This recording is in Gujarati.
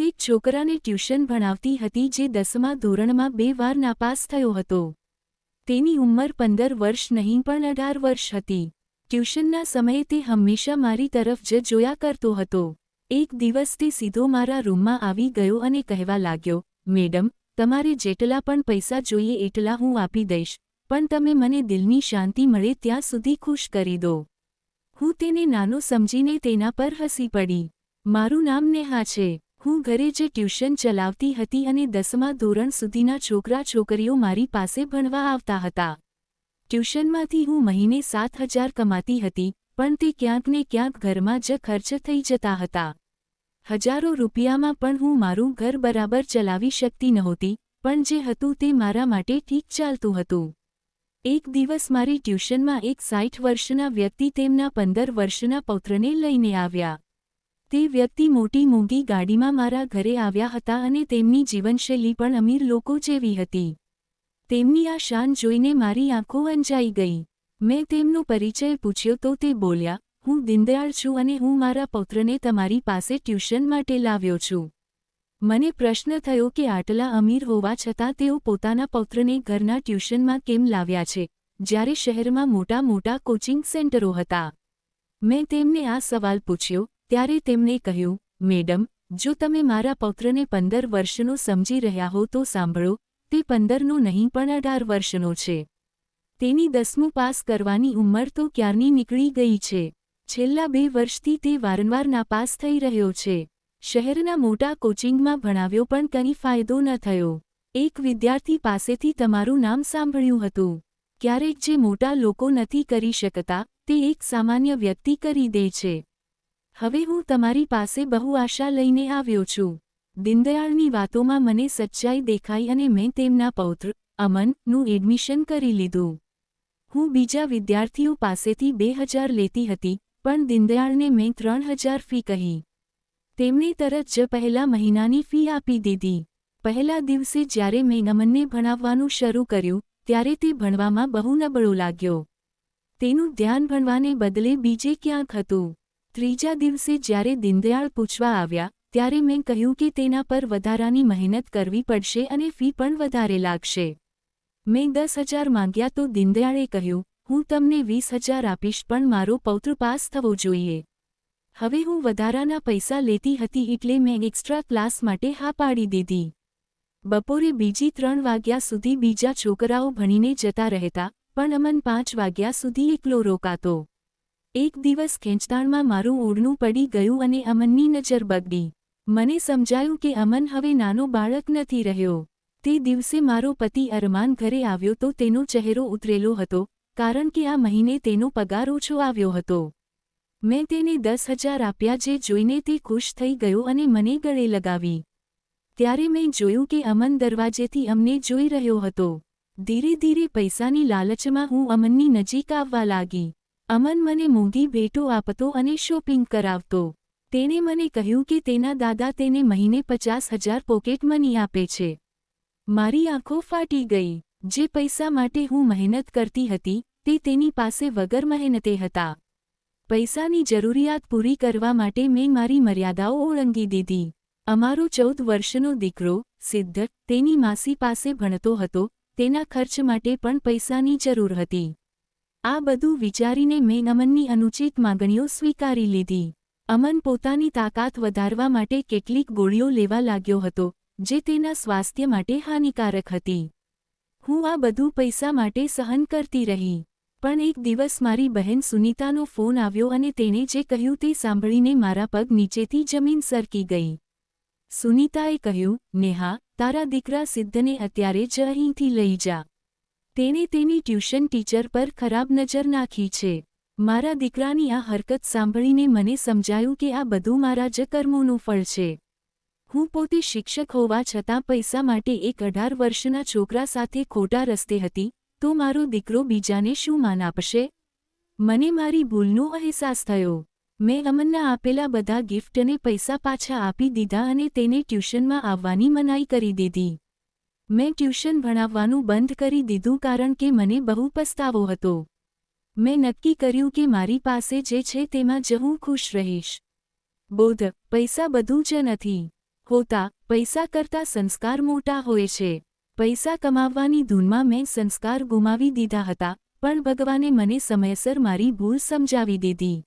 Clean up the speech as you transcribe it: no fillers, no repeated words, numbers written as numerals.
એક છોકરાને ટ્યુશન ભણાવતી હતી જે 10મા ધોરણમાં 2 વાર નાપાસ થયો હતો. તેની ઉંમર 15 વર્ષ નહીં પણ 18 વર્ષ હતી. ટ્યુશનના સમયે તે હંમેશા મારી તરફ જ જોયા કરતો હતો. એક દિવસ તે સીધો મારા રૂમમાં આવી ગયો અને કહેવા લાગ્યો, મેડમ, તમારે જેટલા પણ પૈસા જોઈએ એટલા હું આપી દઈશ, પણ તમે મને દિલની શાંતિ મળે ત્યાં સુધી ખુશ કરી દો. હું તેને નાનો સમજીને તેના પર હસી પડી. મારું નામ નેહા છે. હું ઘરે જ ટ્યુશન ચલાવતી હતી અને 10મા ધોરણ સુધીના છોકરા છોકરીઓ મારી પાસે ભણવા આવતા હતા. ટ્યુશનમાંથી હું મહિને 7,000 કમાતી હતી, પણ તે ક્યાંક ને ક્યાંક ઘરમાં જ ખર્ચ થઈ જતા હતા. હજારો રૂપિયામાં પણ હું મારું ઘર બરાબર ચલાવી શકતી નહોતી, પણ જે હતું તે મારા માટે ઠીક ચાલતું હતું. એક દિવસ મારી ટ્યુશનમાં એક 60 વર્ષના વ્યક્તિ તેમના 15 વર્ષના પૌત્રને લઈને આવ્યા. તે વ્યક્તિ મોટી મોંઘી ગાડીમાં મારા ઘરે આવ્યા હતા અને તેમની જીવનશૈલી પણ અમીર લોકો જેવી હતી. તેમની આ શાન જોઈને મારી આંખો અંજાઈ ગઈ. મેં તેમનો પરિચય પૂછ્યો તો તે બોલ્યા, હું દીનદયાળ છું અને હું મારા પૌત્રને તમારી પાસે ટ્યુશન માટે લાવ્યો છું. મને પ્રશ્ન થયો કે આટલા અમીર હોવા છતાં તેઓ પોતાના પૌત્રને ઘરના ટ્યુશનમાં કેમ લાવ્યા છે, જ્યારે શહેરમાં મોટા મોટા કોચિંગ સેન્ટરો હતા. મેં તેમને આ સવાલ પૂછ્યો, ત્યારે તેમણે કહ્યું, મેડમ, જો તમે મારા પૌત્રને 15 વર્ષનો સમજી રહ્યા હો તો સાંભળો, તે 15નો નહીં પણ 18 વર્ષનો છે. તેની 10મું પાસ કરવાની ઉંમર તો ક્યારની નીકળી ગઈ છે. છેલ્લા 2 વર્ષથી તે વારંવાર નાપાસ થઈ રહ્યો છે. શહેરના મોટા કોચિંગમાં ભણાવ્યો પણ કંઈ ફાયદો ન થયો. એક વિદ્યાર્થી પાસેથી તમારું નામ સાંભળ્યું હતું. ક્યારેક જે મોટા લોકો નથી કરી શકતા, તે એક સામાન્ય વ્યક્તિ કરી દે છે. હવે હું તમારી પાસે બહુ આશા લઈને આવ્યો છું. દીનદયાળની વાતોમાં મને સચ્ચાઈ દેખાઈ અને મેં તેમના પૌત્ર, અમનનું એડમિશન કરી લીધું. હું બીજા વિદ્યાર્થીઓ પાસેથી 2,000 લેતી હતી, પણ દીનદયાળને મેં 3,000 ફી કહી. તેમણે તરત જ પહેલા મહિનાની ફી આપી દીધી. પહેલા દિવસે જ્યારે મેં અમનને ભણાવવાનું શરૂ કર્યું, ત્યારે તે ભણવામાં બહુ નબળો લાગ્યો. તેનું ધ્યાન ભણવાને બદલે બીજે ક્યાંક હતું. ત્રીજા દિવસે જ્યારે દીનદયાળ પૂછવા આવ્યા, ત્યારે મેં કહ્યું કે તેના પર વધારાની મહેનત કરવી પડશે અને ફી પણ વધારે લાગશે. મેં 10,000 માંગ્યા તો દીનદયાળે કહ્યું, હું તમને 20,000 આપીશ પણ મારો પૌત્ર પાસ થવો જોઈએ. હવે હું વધારાના પૈસા લેતી હતી એટલે મેં એક્સ્ટ્રા ક્લાસ માટે હા પાડી દીધી. બપોરે બીજી 3 વાગ્યા સુધી બીજા છોકરાઓ ભણીને જતા રહેતા, પણ અમન 5 વાગ્યા સુધી એકલો રોકાતો. એક દિવસ ખેંચતાણમાં મારું ઓઢણું પડી ગયું અને અમનની નજર બગડી. મને સમજાયું કે અમન હવે નાનો બાળક નથી રહ્યો. તે દિવસે મારો પતિ અરમાન ઘરે આવ્યો તો તેનો ચહેરો ઉતરેલો હતો, કારણ કે આ મહિને તેનો પગાર ઓછો આવ્યો હતો. મેં તેને 10,000 આપ્યા જે જોઈને તે ખુશ થઈ ગયો અને મને ગળે લગાવી. ત્યારે મેં જોયું કે અમન દરવાજેથી અમને જોઈ રહ્યો હતો. ધીરે ધીરે પૈસાની લાલચમાં હું અમનની નજીક આવવા લાગી. અમન મને મોંઘી ભેટો આપતો અને શોપિંગ કરાવતો. તેણે મને કહ્યું કે તેના દાદા તેને મહિને 50,000 પોકેટ મની આપે છે. મારી આંખો ફાટી ગઈ. જે પૈસા માટે હું મહેનત કરતી હતી, તે તેની પાસે વગર મહેનતે હતા. પૈસાની જરૂરિયાત પૂરી કરવા માટે મેં મારી મર્યાદાઓ ઓળંગી દીધી. અમારો 14 વર્ષનો દીકરો, સિદ્ધ, તેની માસી પાસે ભણતો હતો, તેના ખર્ચ માટે પણ પૈસાની જરૂર હતી. આ બધું વિચારીને મેં અમનની અનુચિત માંગણીઓ સ્વીકારી લીધી. અમન પોતાની તાકાત વધારવા માટે કેટલીક ગોળીઓ લેવા લાગ્યો હતો, જે તેના સ્વાસ્થ્ય માટે હાનિકારક હતી. હું આ બધું પૈસા માટે સહન કરતી રહી. પણ એક દિવસ મારી બહેન સુનીતાનો ફોન આવ્યો અને તેણે જે કહ્યું તે સાંભળીને મારા પગ નીચેથી જમીન સરકી ગઈ. સુનીતાએ કહ્યું, નેહા, તારા દીકરા સિદ્ધને અત્યારે જ અહીંથી લઈ જા. તેણે તેની ટ્યુશન ટીચર પર ખરાબ નજર નાખી છે. મારા દીકરાની આ હરકત સાંભળીને મને સમજાયું કે આ બધું મારા જ કર્મોનું ફળ છે. હું પોતે શિક્ષક હોવા છતાં પૈસા માટે એક 18 વર્ષના છોકરા સાથે ખોટા રસ્તે હતી, તો મારો દીકરો બીજાને શું માન આપશે? મને મારી ભૂલનો અહેસાસ થયો. મેં અમનના આપેલા બધા ગિફ્ટ અને પૈસા પાછા આપી દીધા અને તેને ટ્યુશનમાં આવવાની મનાઈ કરી દીધી. મેં ટ્યુશન ભણાવવાનું બંધ કરી દીધું કારણ કે મને બહુ પસ્તાવો હતો. મેં નક્કી કર્યું કે મારી પાસે જે છે તેમાં જ હું ખુશ રહીશ. બોધ, પૈસા બધું જ નથી. હોતા, પૈસા કરતાં સંસ્કાર મોટા હોય છે. પૈસા કમાવવાની ધૂનમાં મેં સંસ્કાર ગુમાવી દીધા હતા, પણ ભગવાને મને સમયસર મારી ભૂલ સમજાવી દીધી.